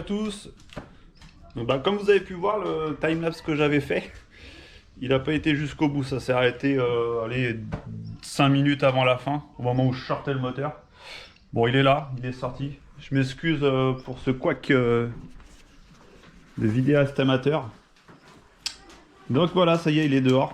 à tous. Comme vous avez pu voir, le timelapse que j'avais fait, il n'a pas été jusqu'au bout. Ça s'est arrêté allez, 5 minutes avant la fin, au moment où je sortais le moteur. Bon, il est là, il est sorti. Je m'excuse pour ce couac de vidéaste amateur. Donc voilà, ça y est, il est dehors.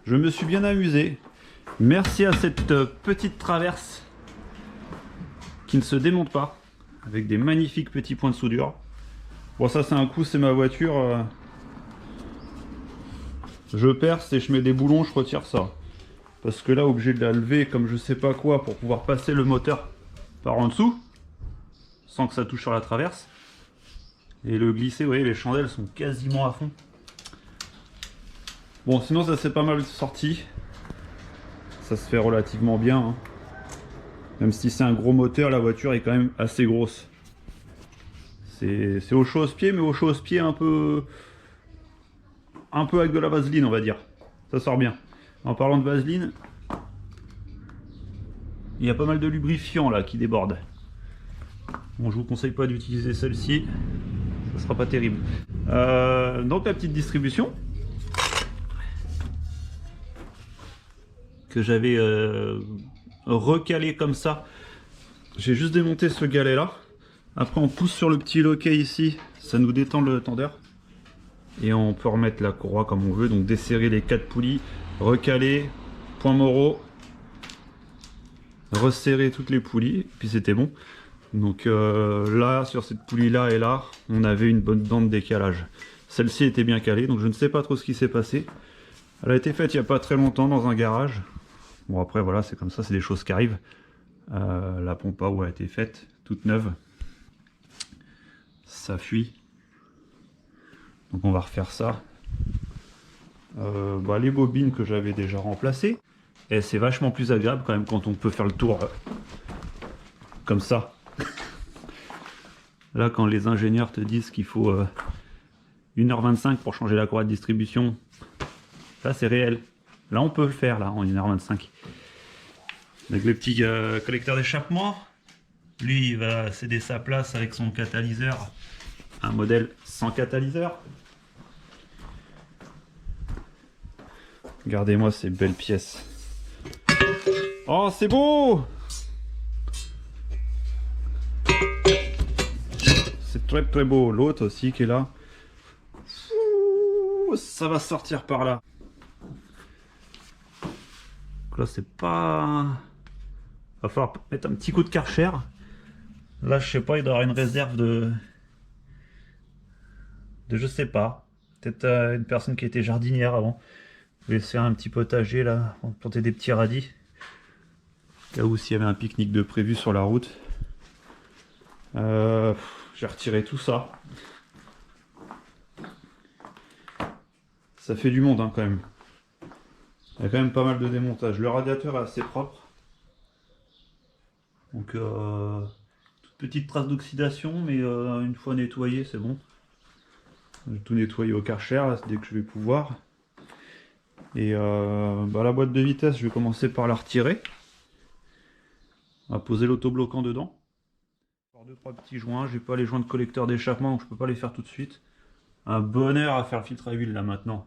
Je me suis bien amusé. Merci à cette petite traverse qui ne se démonte pas, avec des magnifiques petits points de soudure. Bon, ça c'est un coup, c'est ma voiture. Je perce et je mets des boulons, je retire ça. Parce que là, obligé de la lever comme je sais pas quoi pour pouvoir passer le moteur par en dessous, sans que ça touche sur la traverse. Et le glisser, vous voyez, les chandelles sont quasiment à fond. Bon, sinon ça s'est pas mal sorti. Ça se fait relativement bien, hein. Même si c'est un gros moteur, la voiture est quand même assez grosse. C'est au chausse-pied, mais au chausse-pied un peu avec de la vaseline, on va dire. Ça sort bien. En parlant de vaseline, il y a pas mal de lubrifiant là qui déborde. Bon, je vous conseille pas d'utiliser celle-ci, ça sera pas terrible. Donc la petite distribution que j'avais recalé comme ça. J'ai juste démonté ce galet là. Après on pousse sur le petit loquet ici, ça nous détend le tendeur. Et on peut remettre la courroie comme on veut, donc desserrer les 4 poulies, recaler, point moraux, resserrer toutes les poulies, puis c'était bon. Donc là, sur cette poulie là et là, on avait une bonne dent de décalage. Celle-ci était bien calée, donc je ne sais pas trop ce qui s'est passé. Elle a été faite il n'y a pas très longtemps dans un garage. Bon après voilà, c'est comme ça, c'est des choses qui arrivent. La pompe à eau a été faite, toute neuve. Ça fuit. Donc on va refaire ça. Les bobines que j'avais déjà remplacées. Et c'est vachement plus agréable quand même quand on peut faire le tour comme ça. Là quand les ingénieurs te disent qu'il faut 1h25 pour changer la courroie de distribution, ça c'est réel. Là on peut le faire là en 1h25. Avec le petit collecteur d'échappement. Lui il va céder sa place avec son catalyseur. Un modèle sans catalyseur. Regardez-moi ces belles pièces. Oh, c'est beau! C'est très très beau. L'autre aussi qui est là. Ouh, ça va sortir par là. Donc là, c'est pas... Va falloir mettre un petit coup de Karcher. Là, je sais pas, il doit y avoir une réserve de je sais pas. Peut-être une personne qui était jardinière avant. Je vais faire un petit potager là, pour planter des petits radis. Là où s'il y avait un pique-nique de prévu sur la route. J'ai retiré tout ça. Ça fait du monde hein, quand même. Il y a quand même pas mal de démontage. Le radiateur est assez propre. Donc toute petite trace d'oxydation, mais une fois nettoyé, c'est bon. Je vais tout nettoyer au Karcher là, dès que je vais pouvoir. Et la boîte de vitesse, je vais commencer par la retirer. On va poser l'autobloquant dedans. 2-3 petits joints, j'ai pas les joints de collecteur d'échappement donc je peux pas les faire tout de suite. Un bonheur à faire le filtre à huile là maintenant.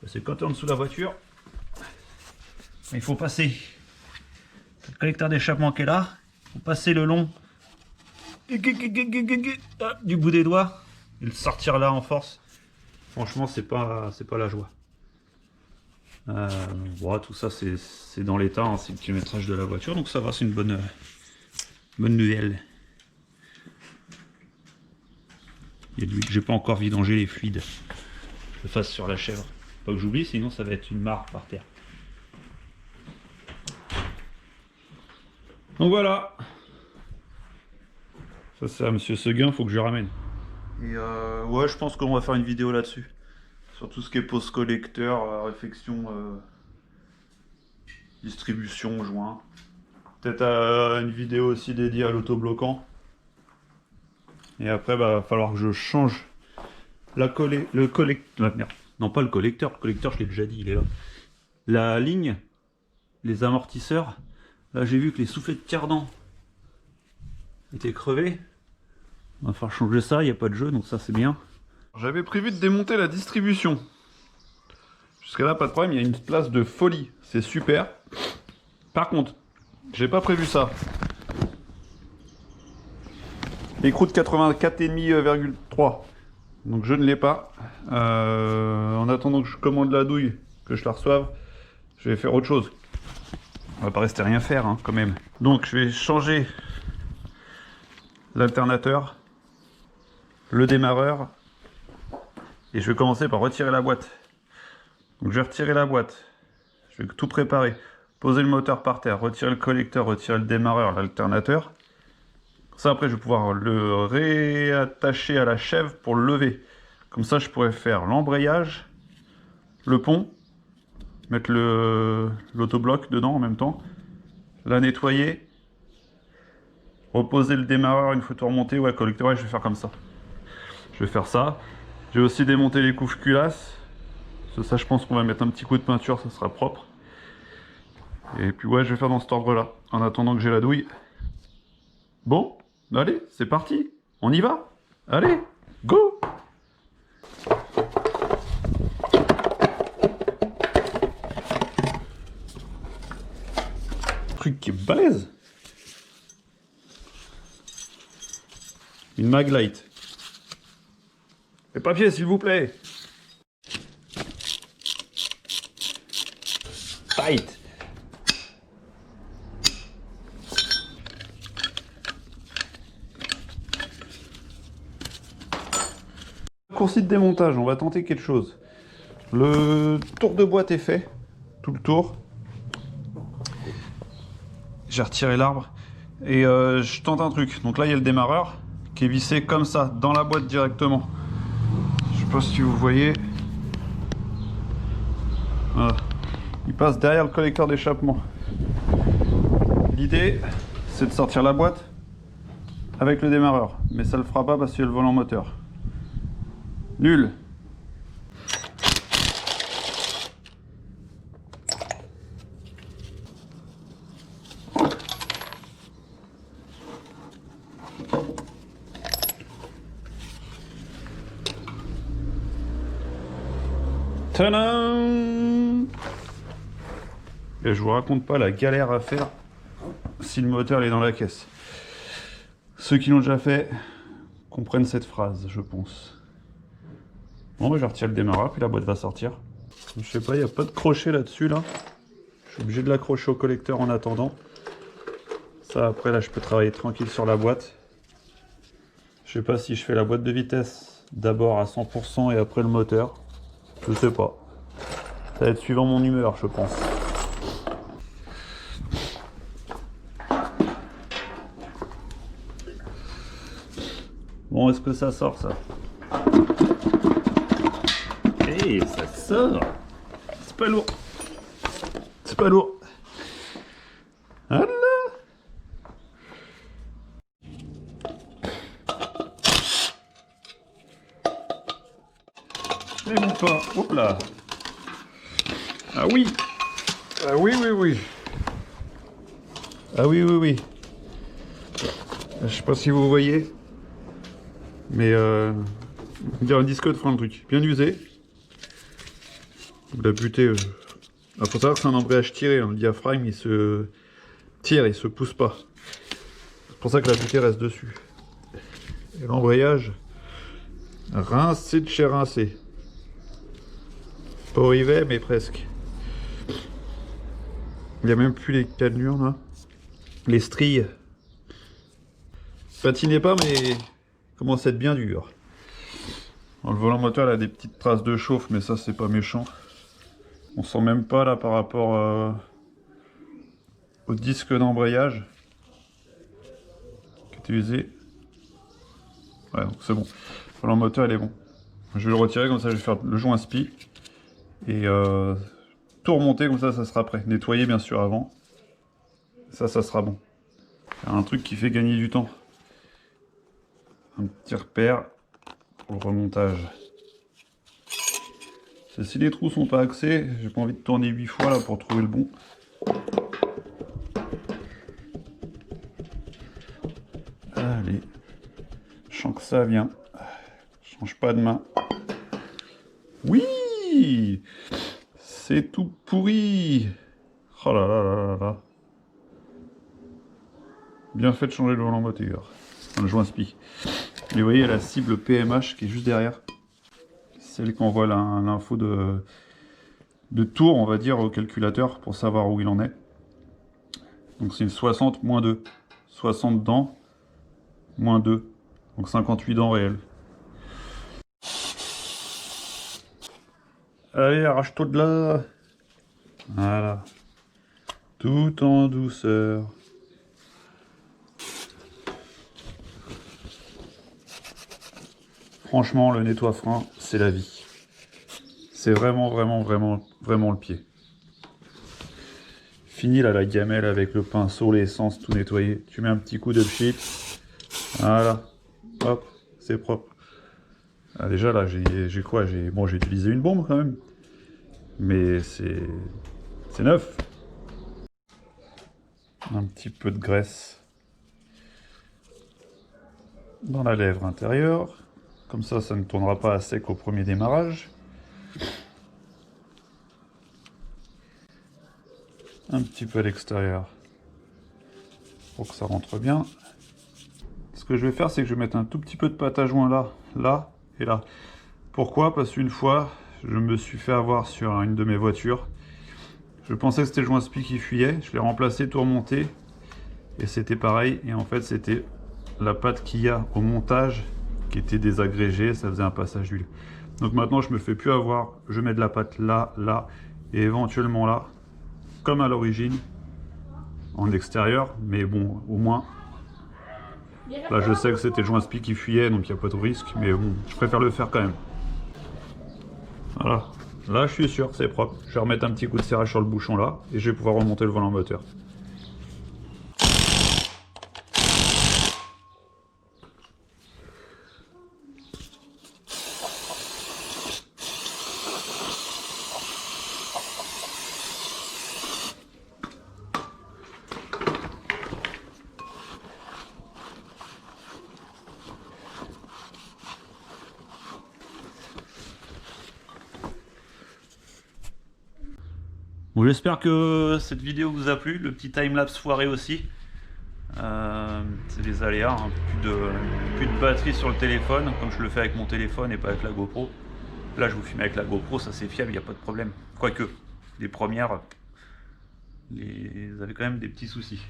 C'est quand on est en dessous de la voiture. Il faut passer le collecteur d'échappement qui est là. Il faut passer le long du bout des doigts et le sortir là en force. Franchement c'est pas la joie. Tout ça c'est dans l'état, hein, c'est le kilométrage de la voiture donc ça va, c'est une bonne nouvelle. Il y a lui que j'ai pas encore vidangé les fluides. Je le fasse sur la chèvre. Pas que j'oublie, sinon ça va être une mare par terre. Donc voilà. Ça c'est à Monsieur Seguin, faut que je ramène. Et ouais, je pense qu'on va faire une vidéo là-dessus. Sur tout ce qui est pose collecteur, réfection, distribution, joint. Peut-être une vidéo aussi dédiée à l'autobloquant. Et après, va falloir que je change le collecteur. Merde. Non, pas le collecteur. Le collecteur, je l'ai déjà dit, il est là. La ligne, les amortisseurs. Là, j'ai vu que les soufflets de cardan étaient crevés. On va falloir changer ça, il n'y a pas de jeu, donc ça c'est bien. J'avais prévu de démonter la distribution. Jusqu'à là, pas de problème, il y a une place de folie. C'est super. Par contre, j'ai pas prévu ça. Écrou de 84,5,3. Donc je ne l'ai pas. En attendant que je commande la douille, que je la reçoive, je vais faire autre chose. On va pas rester rien faire, hein, quand même. Donc je vais changer l'alternateur, le démarreur, et je vais commencer par retirer la boîte. Donc je vais retirer la boîte, je vais tout préparer, poser le moteur par terre, retirer le collecteur, retirer le démarreur, l'alternateur. Ça après je vais pouvoir le réattacher à la chèvre pour le lever. Comme ça je pourrais faire l'embrayage, le pont, mettre l'autobloc dedans en même temps, la nettoyer, reposer le démarreur une fois tout remonté, ouais collecteur, ouais je vais faire comme ça. Je vais faire ça. Je vais aussi démonter les couches culasses. Ça je pense qu'on va mettre un petit coup de peinture, ça sera propre. Et puis ouais je vais faire dans cet ordre là, en attendant que j'ai la douille. Bon, allez, c'est parti, on y va. Allez, go! Truc qui est balèze. Une Maglite. Les papiers s'il vous plaît. Tight. Coursier de démontage, on va tenter quelque chose. Le tour de boîte est fait, tout le tour. J'ai retiré l'arbre et je tente un truc. Donc là il y a le démarreur qui est vissé comme ça, dans la boîte directement. Je sais pas si vous voyez. Voilà. Il passe derrière le collecteur d'échappement. L'idée c'est de sortir la boîte avec le démarreur, mais ça le fera pas parce qu'il y a le volant moteur. Nul. Tadam! Et je vous raconte pas la galère à faire si le moteur est dans la caisse. Ceux qui l'ont déjà fait comprennent cette phrase, je pense. Bon, je retire le démarreur, puis la boîte va sortir. Je sais pas, il n'y a pas de crochet là-dessus, là. Je suis obligé de l'accrocher au collecteur en attendant. Ça, après, là, je peux travailler tranquille sur la boîte. Je sais pas si je fais la boîte de vitesse d'abord à 100% et après le moteur. Je sais pas. Ça va être suivant mon humeur, je pense. Bon, est-ce que ça sort, ça? Eh, ça sort! C'est pas lourd! C'est pas lourd! Voilà! Et mon pas! Hop là! Ah oui! Ah oui, oui, oui! Ah oui, oui, oui! Je sais pas si vous voyez, mais on dirait un disque de frein le truc, bien usé. La butée, faut savoir que c'est un embrayage tiré, hein. Le diaphragme il se tire, il se pousse pas. C'est pour ça que la butée reste dessus. Et l'embrayage, rincé de chez rincé. Pas au rivet, mais presque. Il n'y a même plus les cannelures là. Les stries. Patinez pas, mais commence à être bien dur. Alors, le volant moteur il a des petites traces de chauffe, mais ça c'est pas méchant. On sent même pas là par rapport au disque d'embrayage qui était usé. Ouais, donc c'est bon. Le volant moteur il est bon. Je vais le retirer comme ça, je vais faire le joint spi et tout remonter comme ça sera prêt. Nettoyer bien sûr avant. Ça sera bon. Un truc qui fait gagner du temps. Un petit repère pour le remontage. Si les trous sont pas axés, j'ai pas envie de tourner 8 fois là pour trouver le bon. Allez, champ ça vient. Change pas de main. Oui! C'est tout pourri! Oh là là là là là. Bien fait de changer le volant moteur. Enfin, le joint SPI. Et vous voyez la cible PMH qui est juste derrière. Celle qui envoie l'info de tour, on va dire, au calculateur pour savoir où il en est. Donc c'est une 60 moins 2. 60 dents moins 2. Donc 58 dents réelles. Allez, arrache-toi de là. Voilà. Tout en douceur. Franchement, le nettoie-frein, c'est la vie. C'est vraiment, vraiment, vraiment, vraiment le pied. Fini là la gamelle avec le pinceau, l'essence, tout nettoyé. Tu mets un petit coup de pchit. Voilà. Hop, c'est propre. Ah, déjà là, j'ai quoi? Bon, j'ai utilisé une bombe quand même. Mais c'est neuf. Un petit peu de graisse dans la lèvre intérieure. Comme ça ne tournera pas à sec au premier démarrage. Un petit peu à l'extérieur pour que ça rentre bien. Ce que je vais faire, c'est que je vais mettre un tout petit peu de pâte à joint là, là et là. Pourquoi? Parce qu'une fois, je me suis fait avoir sur une de mes voitures. Je pensais que c'était le joint SPI qui fuyait. Je l'ai remplacé, tout remonté. Et c'était pareil. Et en fait, c'était la pâte qu'il y a au montage qui était désagrégée. Ça faisait un passage d'huile. Donc maintenant, je me fais plus avoir. Je mets de la pâte là, là et éventuellement là. Comme à l'origine. En extérieur. Mais bon, au moins... Là, je sais que c'était le joint SPI qui fuyait, donc il n'y a pas de risque, mais bon, je préfère le faire quand même. Voilà. Là, je suis sûr que c'est propre. Je vais remettre un petit coup de serrage sur le bouchon là, et je vais pouvoir remonter le volant moteur. Bon, j'espère que cette vidéo vous a plu, le petit timelapse foiré aussi. C'est des aléas, hein. Plus de batterie sur le téléphone, comme je le fais avec mon téléphone et pas avec la GoPro. Là, je vous filme avec la GoPro, ça c'est fiable, il n'y a pas de problème. Quoique, les premières, avaient quand même des petits soucis.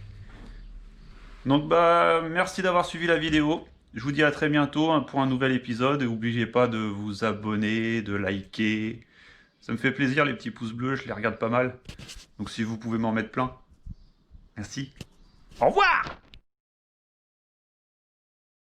Donc bah, merci d'avoir suivi la vidéo. Je vous dis à très bientôt, hein, pour un nouvel épisode. Et n'oubliez pas de vous abonner, de liker. Ça me fait plaisir, les petits pouces bleus, je les regarde pas mal. Donc si vous pouvez m'en mettre plein. Merci. Au revoir!